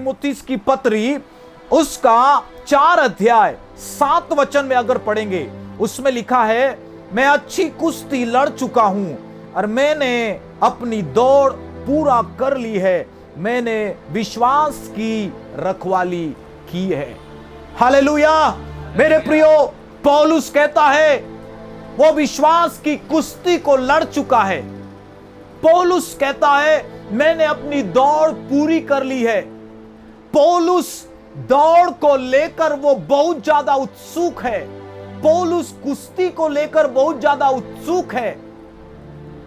तीमुथियुस की पत्री उसका 4 अध्याय 7 वचन में अगर पढ़ेंगे, उसमें लिखा है, मैं अच्छी कुश्ती लड़ चुका हूं और मैंने अपनी दौड़ पूरा कर ली है, मैंने विश्वास की रखवाली की है। हालेलुया। मेरे प्रियो, पौलुस कहता है वो विश्वास की कुश्ती को लड़ चुका है। पौलुस कहता है मैंने अपनी दौड़ पूरी कर ली है। पौलुस दौड़ को लेकर वो बहुत ज्यादा उत्सुक है। पौलुस कुश्ती को लेकर बहुत ज्यादा उत्सुक है।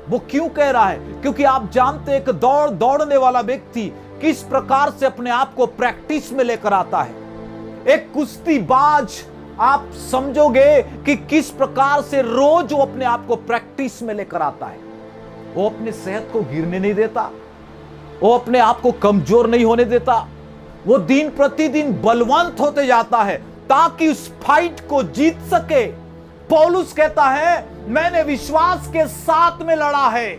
वो क्यों कह रहा है? क्योंकि आप जानते हैं कि दौड़ने वाला व्यक्ति किस प्रकार से अपने आप को प्रैक्टिस में लेकर आता है। एक कुश्तीबाज आप समझोगे कि किस प्रकार से रोज वो अपने आप को प्रैक्टिस में लेकर आता है। वो अपने सेहत को गिरने नहीं देता, वो अपने आप को कमजोर नहीं होने देता, वो दिन प्रतिदिन बलवंत होते जाता है ताकि उस फाइट को जीत सके। पौलुस कहता है मैंने विश्वास के साथ में लड़ा है।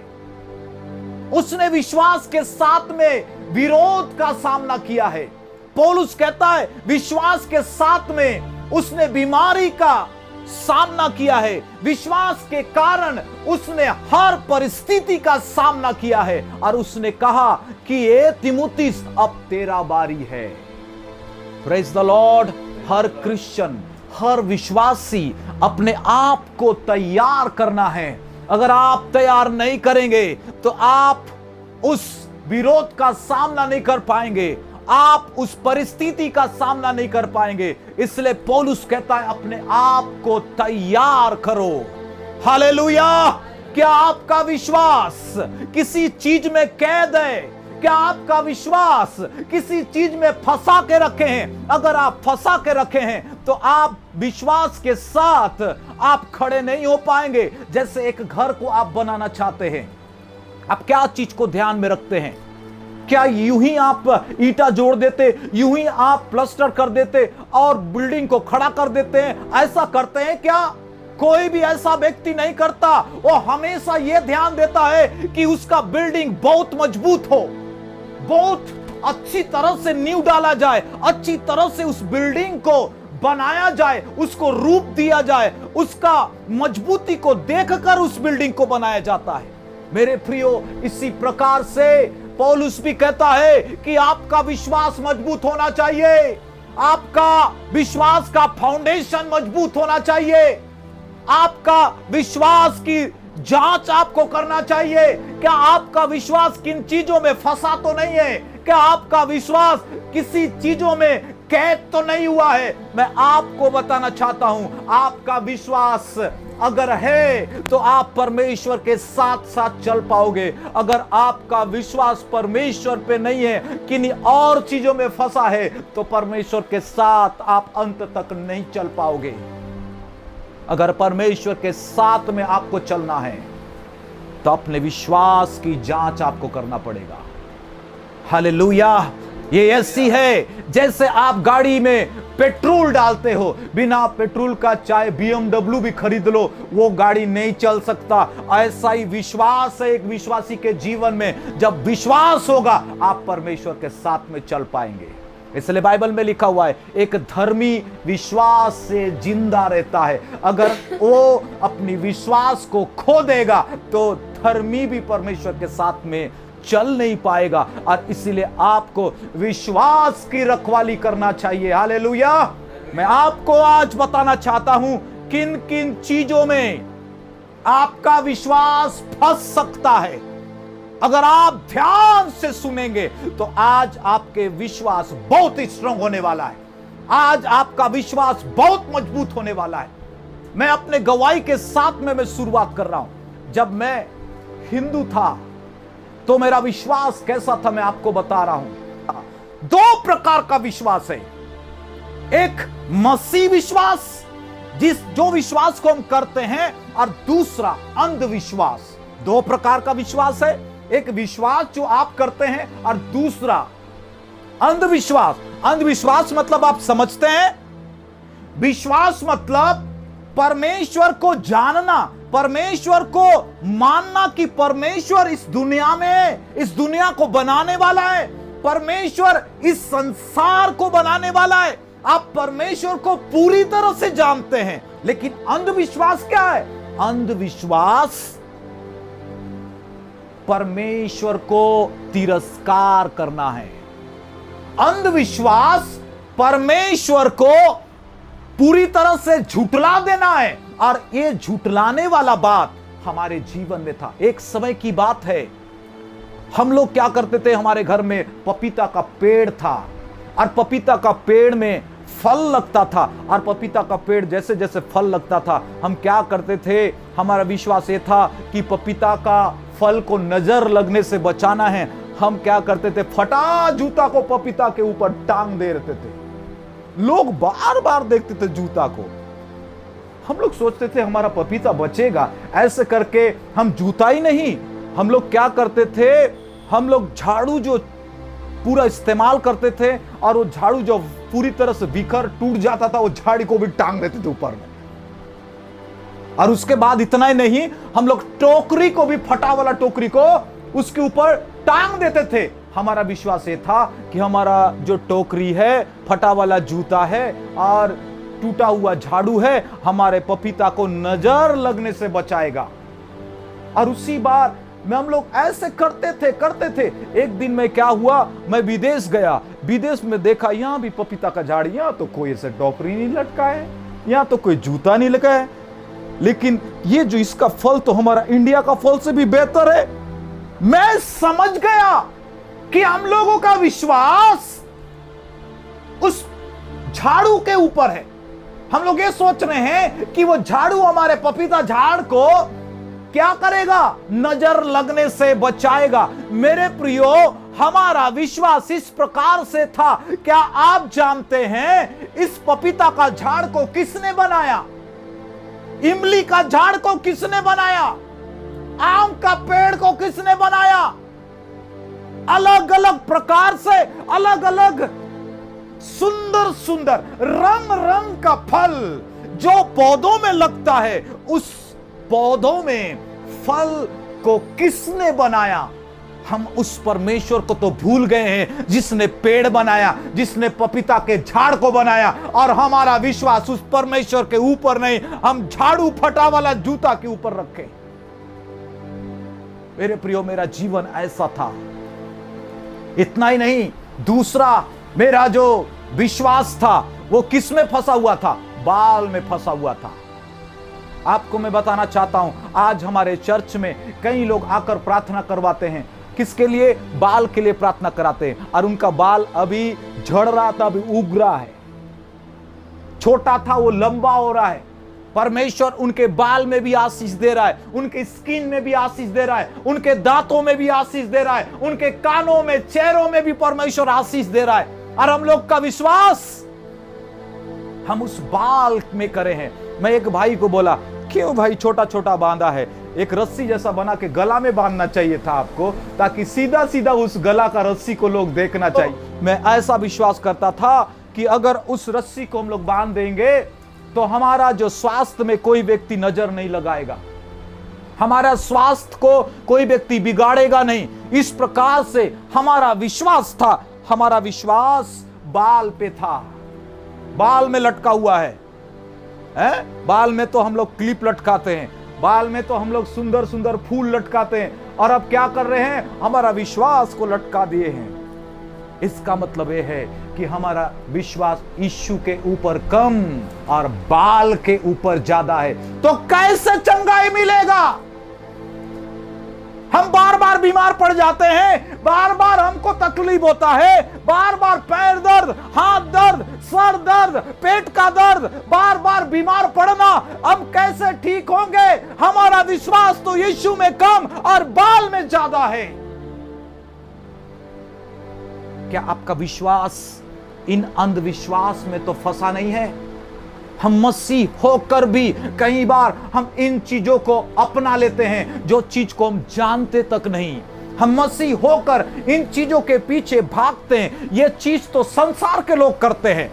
उसने विश्वास के साथ में विरोध का सामना किया है। पौलुस कहता है विश्वास के साथ में उसने बीमारी का सामना किया है। विश्वास के कारण उसने हर परिस्थिति का सामना किया है और उसने कहा कि ये तीमुथियुस अब तेरा बारी है। Praise the lord. हर क्रिश्चियन, हर विश्वासी अपने आप को तैयार करना है। अगर आप तैयार नहीं करेंगे तो आप उस विरोध का सामना नहीं कर पाएंगे, आप उस परिस्थिति का सामना नहीं कर पाएंगे। इसलिए पौलुस कहता है अपने आप को तैयार करो। हालेलुया। क्या आपका विश्वास किसी चीज में कैद है? क्या आपका विश्वास किसी चीज में फंसा के रखे हैं? अगर आप फंसा के रखे हैं तो आप विश्वास के साथ आप खड़े नहीं हो पाएंगे। जैसे एक घर को आप बनाना चाहते हैं, आप क्या चीज को ध्यान में रखते हैं? क्या यूं ही आप ईंटा जोड़ देते, यूं ही आप प्लास्टर कर देते और बिल्डिंग को खड़ा कर देते हैं? ऐसा करते हैं क्या? कोई भी ऐसा व्यक्ति नहीं करता। वो हमेशा यह ध्यान देता है कि उसका बिल्डिंग बहुत मजबूत हो, बहुत अच्छी तरह से नींव डाला जाए, अच्छी तरह से उस बिल्डिंग को बनाया जाए, उसको रूप दिया जाए, उसका मजबूती को देखकर उस बिल्डिंग को बनाया जाता है। मेरे प्रियो, इसी प्रकार से पौलुस भी कहता है कि आपका विश्वास मजबूत होना चाहिए, आपका विश्वास का फाउंडेशन मजबूत होना चाहिए, आपका विश्वास की जांच आपको करना चाहिए। क्या आपका विश्वास किन चीजों में फंसा तो नहीं है? क्या आपका विश्वास किसी चीजों में कैद तो नहीं हुआ है? मैं आपको बताना चाहता हूं, आपका विश्वास अगर है तो आप परमेश्वर के साथ साथ चल पाओगे। अगर आपका विश्वास परमेश्वर पे नहीं है, किन्हीं और चीजों में फंसा है, तो परमेश्वर के साथ आप अंत तक नहीं चल पाओगे। अगर परमेश्वर के साथ में आपको चलना है तो अपने विश्वास की जांच आपको करना पड़ेगा। हालेलुया। ये ऐसी है जैसे आप गाड़ी में पेट्रोल डालते हो, बिना पेट्रोल का चाहे BMW भी खरीद लो, वो गाड़ी नहीं चल सकता। ऐसा ही विश्वास है एक विश्वासी के जीवन में। जब विश्वास होगा आप परमेश्वर के साथ में चल पाएंगे। इसलिए बाइबल में लिखा हुआ है एक धर्मी विश्वास से जिंदा रहता है। अगर वो अपनी विश्वास को खो देगा तो धर्मी भी परमेश्वर के साथ में चल नहीं पाएगा। और इसीलिए आपको विश्वास की रखवाली करना चाहिए। हालेलुया। मैं आपको आज बताना चाहता हूं किन किन चीजों में आपका विश्वास फंस सकता है। अगर आप ध्यान से सुनेंगे तो आज आपके विश्वास बहुत ही स्ट्रांग होने वाला है। आज आपका विश्वास बहुत मजबूत होने वाला है। मैं अपने गवाही के साथ में मैं शुरुआत कर रहा हूं। जब मैं हिंदू था तो मेरा विश्वास कैसा था मैं आपको बता रहा हूं। 2 प्रकार का विश्वास है। एक मसीह विश्वास, जो विश्वास को हम करते हैं, और दूसरा अंधविश्वास। 2 प्रकार का विश्वास है। एक विश्वास जो आप करते हैं और दूसरा अंधविश्वास। अंधविश्वास मतलब आप समझते हैं, विश्वास मतलब परमेश्वर को जानना, परमेश्वर को मानना कि परमेश्वर इस दुनिया में, इस दुनिया को बनाने वाला है, परमेश्वर इस संसार को बनाने वाला है, आप परमेश्वर को पूरी तरह से जानते हैं। लेकिन अंधविश्वास क्या है? अंधविश्वास परमेश्वर को तिरस्कार करना है। अंधविश्वास परमेश्वर को पूरी तरह से झुठला देना है। और ये झुठलाने वाला बात हमारे जीवन में था। एक समय की बात है, हम लोग क्या करते थे, हमारे घर में पपीता का पेड़ था और पपीता का पेड़ में फल लगता था। और पपीता का पेड़ जैसे जैसे फल लगता था, हम क्या करते थे, हमारा विश्वास ये था कि पपीता का फल को नजर लगने से बचाना है। हम क्या करते थे, फटा जूता को पपीता के ऊपर टांग दे देते थे। लोग बार बार देखते थे जूता को, हम लोग सोचते थे हमारा पपीता बचेगा। ऐसे करके हम जूता ही नहीं, हम लोग क्या करते थे, हम लोग झाड़ू जो पूरा इस्तेमाल करते थे और वो झाड़ू जो पूरी तरह से बिखर टूट जाता था, वो झाड़ी को भी टांग देते थे ऊपर में। और उसके बाद इतना ही नहीं, हम लोग टोकरी को भी, फटा वाला टोकरी को उसके ऊपर टांग देते थे। हमारा विश्वास ये था कि हमारा जो टोकरी है, फटा वाला जूता है और टूटा हुआ झाड़ू है, हमारे पपीता को नजर लगने से बचाएगा। और उसी बार में हम लोग ऐसे करते थे। एक दिन में क्या हुआ, मैं विदेश गया, विदेश में देखा यहां भी पपीता का झाड़, यहां तो कोई ऐसे टोकरी नहीं लटका है, यहां तो कोई जूता नहीं लगा है, लेकिन ये जो इसका फल तो हमारा इंडिया का फल से भी बेहतर है। मैं समझ गया कि हम लोगों का विश्वास उस झाड़ू के ऊपर है। हम लोग ये सोच रहे हैं कि वो झाड़ू हमारे पपीता झाड़ को क्या करेगा, नजर लगने से बचाएगा। मेरे प्रियो, हमारा विश्वास इस प्रकार से था। क्या आप जानते हैं इस पपीता का झाड़ को किसने बनाया? इमली का झाड़ को किसने बनाया? आम का पेड़ को किसने बनाया? अलग अलग प्रकार से, अलग अलग सुंदर सुंदर रंग रंग का फल जो पौधों में लगता है, उस पौधों में फल को किसने बनाया? हम उस परमेश्वर को तो भूल गए हैं जिसने पेड़ बनाया, जिसने पपीता के झाड़ को बनाया। और हमारा विश्वास उस परमेश्वर के ऊपर नहीं, हम झाड़ू फटा वाला जूता के ऊपर रखे। मेरे प्रियो, मेरा जीवन ऐसा था। इतना ही नहीं, दूसरा मेरा जो विश्वास था वो किस में फंसा हुआ था? बाल में फंसा हुआ था। आपको मैं बताना चाहता हूं, आज हमारे चर्च में कई लोग आकर प्रार्थना करवाते हैं। किसके लिए? बाल के लिए प्रार्थना कराते हैं। और उनका बाल अभी झड़ रहा था, अभी उग रहा है, छोटा था वो लंबा हो रहा है। परमेश्वर उनके बाल में भी आशीष दे रहा है, उनके स्किन में भी आशीष दे रहा है, उनके दांतों में भी आशीष दे रहा है, उनके कानों में, चेहरों में भी परमेश्वर आशीष दे रहा है। और हम लोग का विश्वास हम उस बाल में करे हैं। मैं एक भाई को बोला, क्यों भाई छोटा छोटा बांधा है? एक रस्सी जैसा बना के गला में बांधना चाहिए था आपको, ताकि सीधा सीधा उस गला का रस्सी को लोग देखना चाहिए। मैं ऐसा विश्वास करता था कि अगर उस रस्सी को हम लोग बांध देंगे तो हमारा जो स्वास्थ्य में कोई व्यक्ति नजर नहीं लगाएगा, हमारा स्वास्थ्य को कोई व्यक्ति बिगाड़ेगा नहीं। इस प्रकार से हमारा विश्वास था। हमारा विश्वास बाल पे था, बाल में लटका हुआ है। बाल में तो हम लोग क्लिप लटकाते हैं, बाल में तो हम लोग सुंदर सुंदर फूल लटकाते हैं, और अब क्या कर रहे हैं, हमारा विश्वास को लटका दिए हैं। इसका मतलब यह है कि हमारा विश्वास यीशु के ऊपर कम और बाल के ऊपर ज्यादा है। तो कैसे चंगाई मिलेगा? हम बार बार बीमार पड़ जाते हैं, बार बार हमको तकलीफ होता है, बार बार पैर दर्द, हाथ दर्द, सर दर्द, पेट का दर्द, बार बार बीमार पड़ना। हम कैसे ठीक होंगे? हमारा विश्वास तो यीशु में कम और बाल में ज्यादा है। क्या आपका विश्वास इन अंधविश्वास में तो फंसा नहीं है? हम मसीह होकर भी कई बार हम इन चीजों को अपना लेते हैं जो चीज को हम जानते तक नहीं। हम मसीह होकर इन चीजों के पीछे भागते हैं। ये चीज तो संसार के लोग करते हैं,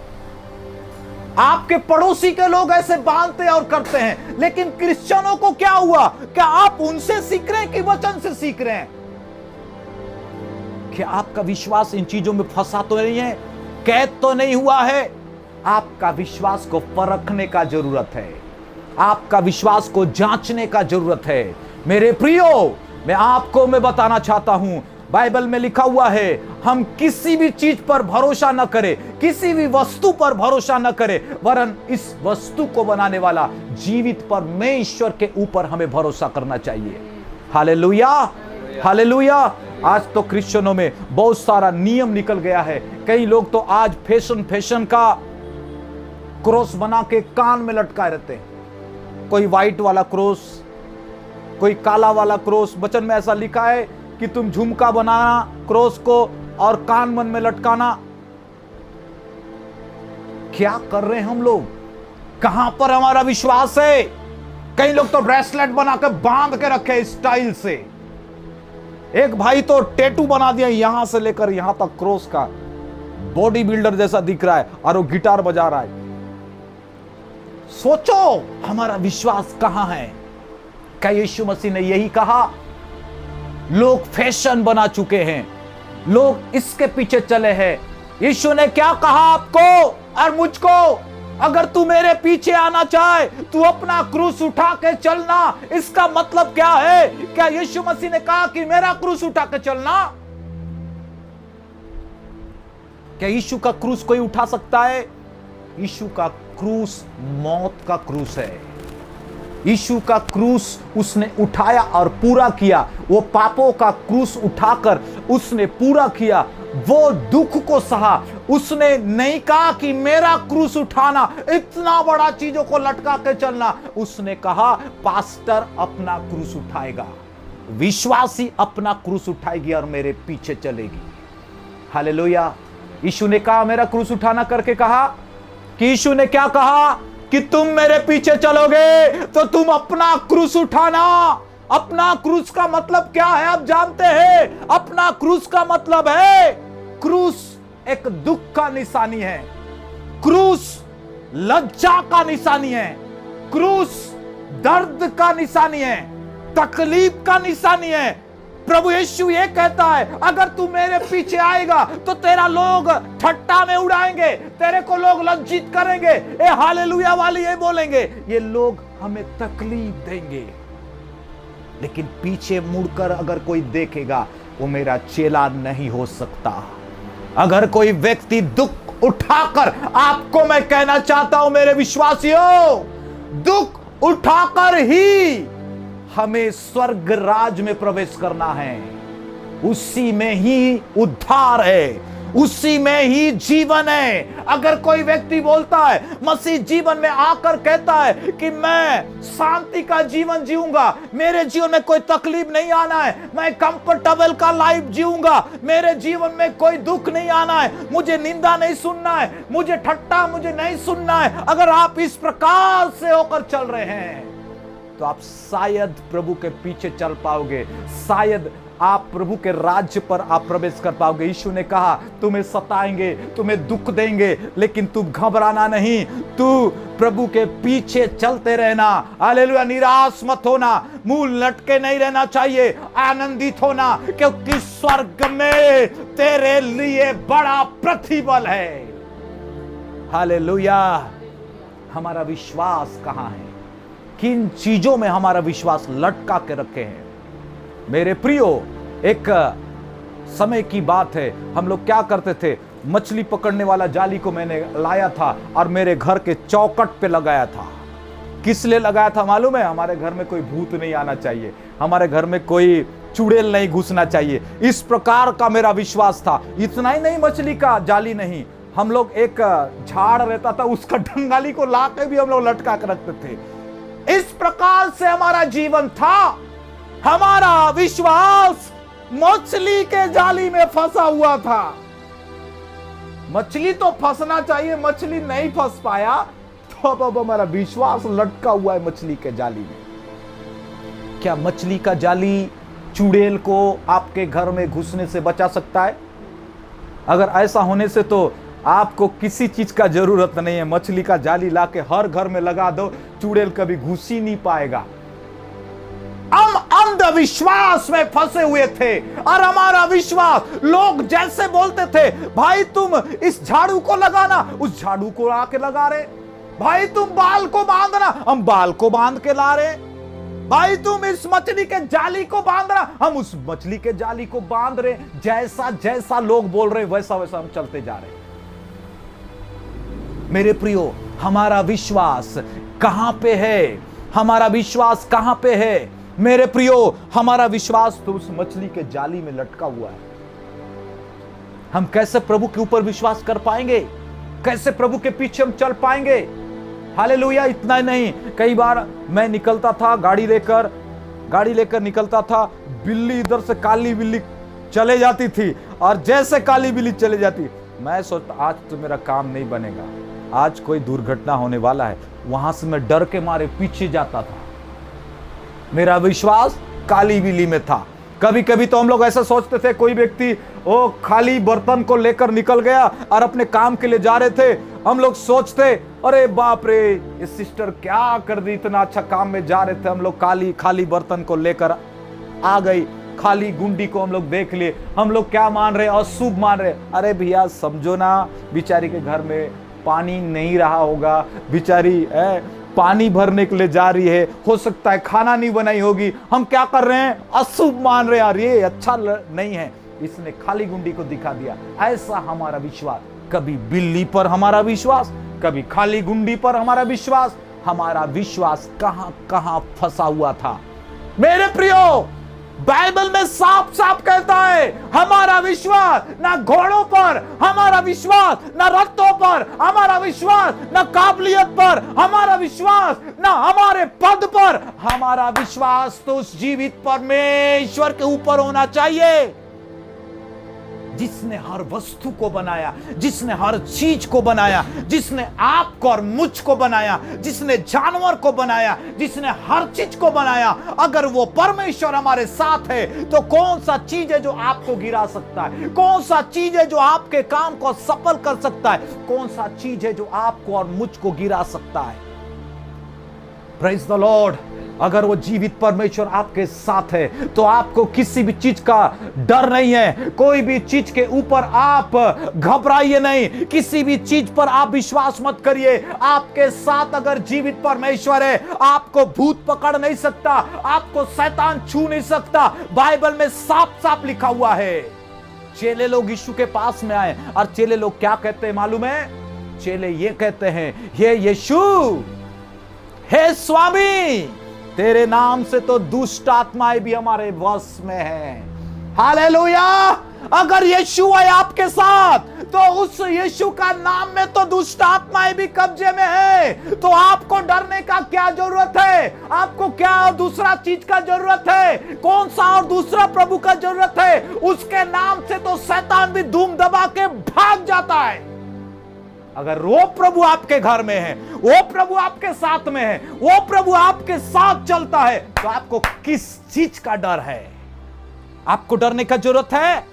आपके पड़ोसी के लोग ऐसे बांधते हैं और करते हैं, लेकिन क्रिश्चियनों को क्या हुआ? क्या आप उनसे सीख रहे हैं कि वचन से सीख रहे हैं? क्या आपका विश्वास इन चीजों में फंसा तो नहीं है? कैद तो नहीं हुआ है? आपका विश्वास को परखने का जरूरत है, आपका विश्वास को जांचने का जरूरत है। मेरे प्रियो, मैं बताना चाहता हूं, बाइबल में लिखा हुआ है, हम किसी भी चीज पर भरोसा न करें, किसी भी वस्तु पर भरोसा न करें, वरन इस वस्तु को बनाने वाला जीवित परमेश्वर के ऊपर हमें भरोसा करना चाहिए। Hallelujah, hallelujah. आज तो क्रिश्चियनों में बहुत सारा नियम निकल गया है। कई लोग तो आज फैशन का क्रॉस बना के कान में लटकाए रहते हैं। कोई व्हाइट वाला क्रॉस, कोई काला वाला क्रॉस। वचन में ऐसा लिखा है कि तुम झुमका बनाना क्रॉस को और कान मन में लटकाना। क्या कर रहे हैं हम लोग? कहां पर हमारा विश्वास है? कई लोग तो ब्रेसलेट बनाकर बांध के रखे स्टाइल से। एक भाई तो टैटू बना दिया यहां से लेकर यहां तक क्रॉस का, बॉडी बिल्डर जैसा दिख रहा है, और वो गिटार बजा रहा है। सोचो हमारा विश्वास कहां है? क्या यीशु मसीह ने यही कहा? लोग फैशन बना चुके हैं, लोग इसके पीछे चले हैं। यीशु ने क्या कहा आपको और मुझको? अगर तू मेरे पीछे आना चाहे, तू अपना क्रूस उठा के चलना। इसका मतलब क्या है? क्या यीशु मसीह ने कहा कि मेरा क्रूस उठा के चलना? क्या यीशु का क्रूस कोई उठा सकता है? यीशु का क्रूस मौत का क्रूस है। यीशु का क्रूस उसने उठाया और पूरा किया। वो पापों का क्रूस उठाकर उसने पूरा किया, वो दुख को सहा। उसने नहीं कहा कि मेरा क्रूस उठाना, इतना बड़ा चीजों को लटका के चलना। उसने कहा पास्टर अपना क्रूस उठाएगा, विश्वासी अपना क्रूस उठाएगी और मेरे पीछे चलेगी। हालेलुया। यीशु ने कहा मेरा क्रूस उठाना करके कहा कि यीशु ने क्या कहा कि तुम मेरे पीछे चलोगे तो तुम अपना क्रूस उठाना। अपना क्रूस का मतलब क्या है आप जानते हैं? अपना क्रूस का मतलब है, क्रूस एक दुख का निशानी है, क्रूस लज्जा का निशानी है, क्रूस दर्द का निशानी है, तकलीफ का निशानी है। प्रभु यीशु ये कहता है अगर तू मेरे पीछे आएगा तो तेरा लोग ठट्टा में उड़ाएंगे, तेरे को लोग लज्जित करेंगे, ए हालेलुया वाली ये बोलेंगे, ये लोग हमें तकलीफ देंगे। लेकिन पीछे मुड़कर अगर कोई देखेगा वो मेरा चेला नहीं हो सकता। अगर कोई व्यक्ति दुख उठाकर, आपको मैं कहना चाहता हूं मेरे विश्वासियों, दुख उठाकर ही हमें स्वर्ग राज में प्रवेश करना है। उसी में ही उद्धार है, उसी में ही जीवन है। अगर कोई व्यक्ति बोलता है, मसीह जीवन में आकर कहता है कि मैं शांति का जीवन जीऊंगा, मेरे जीवन में कोई तकलीफ नहीं आना है, मैं कंफर्टेबल का लाइफ जीऊंगा, मेरे जीवन में कोई दुख नहीं आना है, मुझे निंदा नहीं सुनना है, मुझे ठट्टा मुझे नहीं सुनना है। अगर आप इस प्रकार से होकर चल रहे हैं तो आप शायद प्रभु के पीछे चल पाओगे, शायद आप प्रभु के राज्य पर आप प्रवेश कर पाओगे। यीशु ने कहा तुम्हें सताएंगे, तुम्हें दुख देंगे, लेकिन तुम घबराना नहीं, तू प्रभु के पीछे चलते रहना। हालेलुया। निराश मत होना, मुंह लटके नहीं रहना चाहिए, आनंदित होना, क्योंकि स्वर्ग में तेरे लिए बड़ा प्रतिफल है। हालेलुया। हमारा विश्वास कहां है? किन चीजों में हमारा विश्वास लटका के रखे हैं? मेरे प्रियो, एक समय की बात है, हम लोग क्या करते थे, मछली पकड़ने वाला जाली को मैंने लाया था और मेरे घर के चौखट पे लगाया था। किस लिए लगाया था मालूम है? हमारे घर में कोई भूत नहीं आना चाहिए, हमारे घर में कोई चुड़ैल नहीं घुसना चाहिए, इस प्रकार का मेरा विश्वास था। इतना ही नहीं, मछली का जाली नहीं, हम लोग एक झाड़ रहता था उसका डंगाली को ला के भी हम लोग लटका कर रखते थे। इस प्रकार से हमारा जीवन था। हमारा विश्वास मछली के जाली में फंसा हुआ था। मछली तो फंसना चाहिए, मछली नहीं फंस पाया, तो अब हमारा विश्वास लटका हुआ है मछली के जाली में। क्या मछली का जाली चुड़ैल को आपके घर में घुसने से बचा सकता है? अगर ऐसा होने से तो आपको किसी चीज का जरूरत नहीं है, मछली का जाली लाके हर घर में लगा दो, चुड़ैल कभी घुस ही नहीं पाएगा। I'm the अंधविश्वास में फंसे हुए थे। और हमारा विश्वास, लोग जैसे बोलते थे, भाई तुम इस झाड़ू को लगाना, उस झाड़ू को आके लगा रहे। भाई तुम बाल को बांधना, हम बाल को बांध के ला रहे। भाई तुम इस मछली के जाली को बांधना, हम उस मछली के जाली को बांध रहे। जैसा जैसा लोग बोल रहे वैसा वैसा हम चलते जा रहे। मेरे प्रियो, हमारा विश्वास कहां पे है? हमारा विश्वास कहां पे है? मेरे प्रियो, हमारा विश्वास तो उस मछली के जाली में लटका हुआ है। हम कैसे प्रभु के ऊपर विश्वास कर पाएंगे? कैसे प्रभु के पीछे हम चल पाएंगे? हालेलुया। इतना ही नहीं, कई बार मैं निकलता था गाड़ी लेकर निकलता था, बिल्ली इधर से काली बिल्ली चले जाती थी, और जैसे काली बिल्ली चले जाती, मैं सोचता आज तो मेरा काम नहीं बनेगा, आज कोई दुर्घटना होने वाला है। वहां से मैं डर के मारे पीछे जाता था। मेरा विश्वास काली बिल्ली में था। कभी कभी तो हम लोग ऐसा सोचते थे, कोई व्यक्ति वो खाली बर्तन को लेकर निकल गया और अपने काम के लिए जा रहे थे, हम लोग सोचते अरे बाप रे, ये सिस्टर क्या कर दी, इतना अच्छा काम में जा रहे थे हम लोग, खाली बर्तन को लेकर आ गई, खाली गुंडी को हम लोग देख लिए, हम लोग क्या मान रहे, अशुभ मान रहे। अरे भैया समझो ना, बिचारी के घर में पानी नहीं रहा होगा, बिचारी पानी भरने के लिए जा रही है, हो सकता है खाना नहीं बनाई होगी, हम क्या कर रहे हैं, अशुभ मान रहे हैं, यार ये अच्छा नहीं है, इसने खाली गुंडी को दिखा दिया। ऐसा हमारा विश्वास, कभी बिल्ली पर हमारा विश्वास, कभी खाली गुंडी पर हमारा विश्वास। हमारा विश्वास कहां कहां फंसा हुआ था। मेरे प्रियो, बाइबल में साफ साफ कहता है, हमारा विश्वास ना घोड़ों पर, हमारा विश्वास ना रथों पर, हमारा विश्वास ना काबिलियत पर, हमारा विश्वास ना हमारे पद पर, हमारा विश्वास तो उस जीवित परमेश्वर के ऊपर होना चाहिए, जिसने हर वस्तु को बनाया, जिसने हर चीज को बनाया, जिसने आपको और मुझ को बनाया, जिसने जानवर को बनाया, जिसने हर चीज को बनाया। अगर वो परमेश्वर हमारे साथ है तो कौन सा चीज है जो आपको गिरा सकता है? कौन सा चीज है जो आपके काम को सफल कर सकता है? कौन सा चीज है जो आपको और मुझ को गिरा सकता है? Praise the Lord. अगर वो जीवित परमेश्वर आपके साथ है तो आपको किसी भी चीज का डर नहीं है। कोई भी चीज के ऊपर आप घबराइए नहीं, किसी भी चीज पर आप विश्वास मत करिए। आपके साथ अगर जीवित परमेश्वर है, आपको भूत पकड़ नहीं सकता, आपको शैतान छू नहीं सकता। बाइबल में साफ साफ लिखा हुआ है। चेले लोग यीशु के पास में आए और चेले लोग क्या कहते हैं मालूम है? चेले ये कहते हैं, हे यीशु, हे स्वामी, तेरे नाम से तो दुष्ट आत्माएं भी हमारे वश में हैं। हालेलुया। अगर यीशु है आपके साथ तो उस यीशु का नाम में तो दुष्ट आत्माएं भी कब्जे में है। तो आपको डरने का क्या जरूरत है? आपको क्या दूसरा चीज का जरूरत है? कौन सा और दूसरा प्रभु का जरूरत है? उसके नाम से तो शैतान भी धूम दबा के भाग जाता है। अगर वो प्रभु आपके घर में है, वो प्रभु आपके साथ में है, वो प्रभु आपके साथ चलता है, तो आपको किस चीज का डर है? आपको डरने का जरूरत है?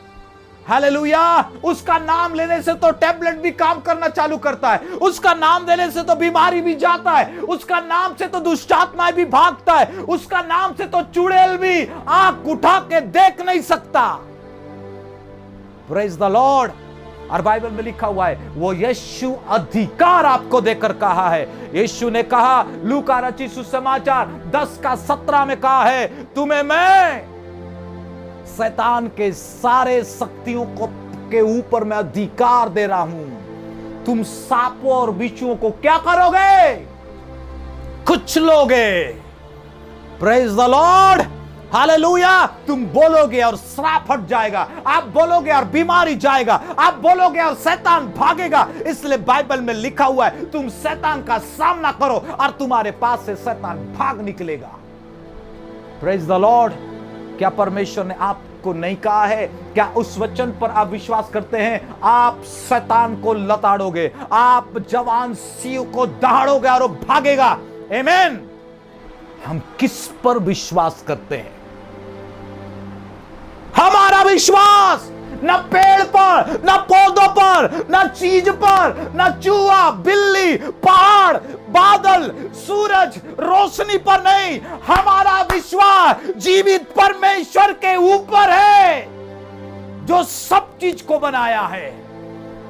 हालेलुया। उसका नाम लेने से तो टैबलेट भी काम करना चालू करता है, उसका नाम लेने से तो बीमारी भी जाता है, उसका नाम से तो दुष्टात्माएं भी भागता है, उसका नाम से तो चुड़ैल भी आंख उठा के देख नहीं सकता। Praise the Lord. और बाइबल में लिखा हुआ है, वो यीशु अधिकार आपको देकर कहा है। यीशु ने कहा, लूका रचित सुसमाचार 10:17 में कहा है, तुम्हें मैं शैतान के सारे शक्तियों को के ऊपर मैं अधिकार दे रहा हूं। तुम सांपों और बिच्छुओं को क्या करोगे? कुछ लोगे। Praise the Lord. हालेलुया। तुम बोलोगे और श्राप हट जाएगा, आप बोलोगे और बीमारी जाएगा, आप बोलोगे और शैतान भागेगा। इसलिए बाइबल में लिखा हुआ है, तुम शैतान का सामना करो और तुम्हारे पास से शैतान भाग निकलेगा। Praise the Lord. क्या परमेश्वर ने आपको नहीं कहा है? क्या उस वचन पर आप विश्वास करते हैं? आप शैतान को लताड़ोगे, आप जवान सिंह को दहाड़ोगे और वो भागेगा। आमीन। हम किस पर विश्वास करते हैं? हमारा विश्वास न पेड़ पर, न पौधों पर, न चीज पर, न चूहा, बिल्ली, पहाड़, बादल, सूरज, रोशनी पर नहीं। हमारा विश्वास जीवित परमेश्वर के ऊपर है जो सब चीज को बनाया है।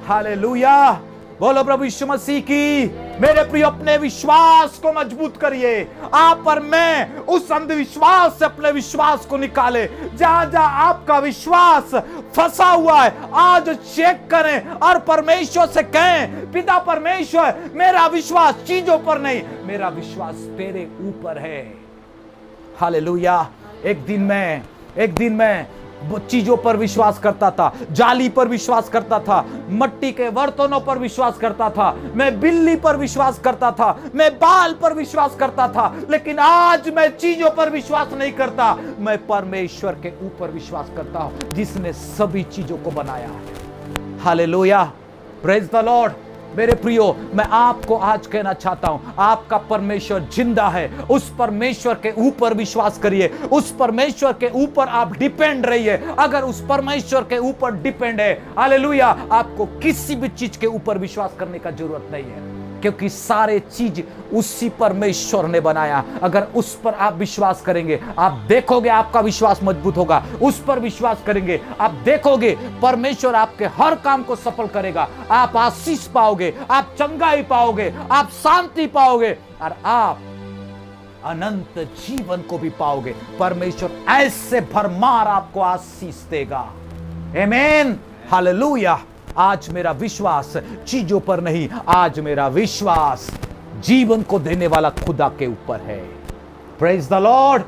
हालेलुया, बोलो प्रभु यीशु मसीह की। मेरे प्रिय, अपने विश्वास को मजबूत करिए। आप और मैं उस अंधविश्वास से अपने विश्वास को निकाले। जहां जहां आपका विश्वास फंसा हुआ है, आज चेक करें और परमेश्वर से कहें, पिता परमेश्वर, मेरा विश्वास चीजों पर नहीं, मेरा विश्वास तेरे ऊपर है। हालेलुया। एक दिन मैं चीजों पर विश्वास करता था, जाली पर विश्वास करता था, मट्टी के बर्तनों पर विश्वास करता था, मैं बिल्ली पर विश्वास करता था, मैं बाल पर विश्वास करता था। लेकिन आज मैं चीजों पर विश्वास नहीं करता, मैं परमेश्वर के ऊपर विश्वास करता हूं जिसने सभी चीजों को बनाया है। Hallelujah, praise the Lord. मेरे प्रियो, मैं आपको आज कहना चाहता हूं, आपका परमेश्वर जिंदा है। उस परमेश्वर के ऊपर विश्वास करिए, उस परमेश्वर के ऊपर आप डिपेंड रहिए। अगर उस परमेश्वर के ऊपर डिपेंड है, हालेलुया, आपको किसी भी चीज के ऊपर विश्वास करने का जरूरत नहीं है, क्योंकि सारे चीज उसी परमेश्वर ने बनाया। अगर उस पर आप विश्वास करेंगे, आप देखोगे आपका विश्वास मजबूत होगा। उस पर विश्वास करेंगे, आप देखोगे परमेश्वर आपके हर काम को सफल करेगा। आप आशीष पाओगे, आप चंगाई पाओगे, आप शांति पाओगे और आप अनंत जीवन को भी पाओगे। परमेश्वर ऐसे भरमार आपको आशीष देगा। आमीन, हालेलुया। आज मेरा विश्वास चीजों पर नहीं, आज मेरा विश्वास जीवन को देने वाला खुदा के ऊपर है। Praise the Lord.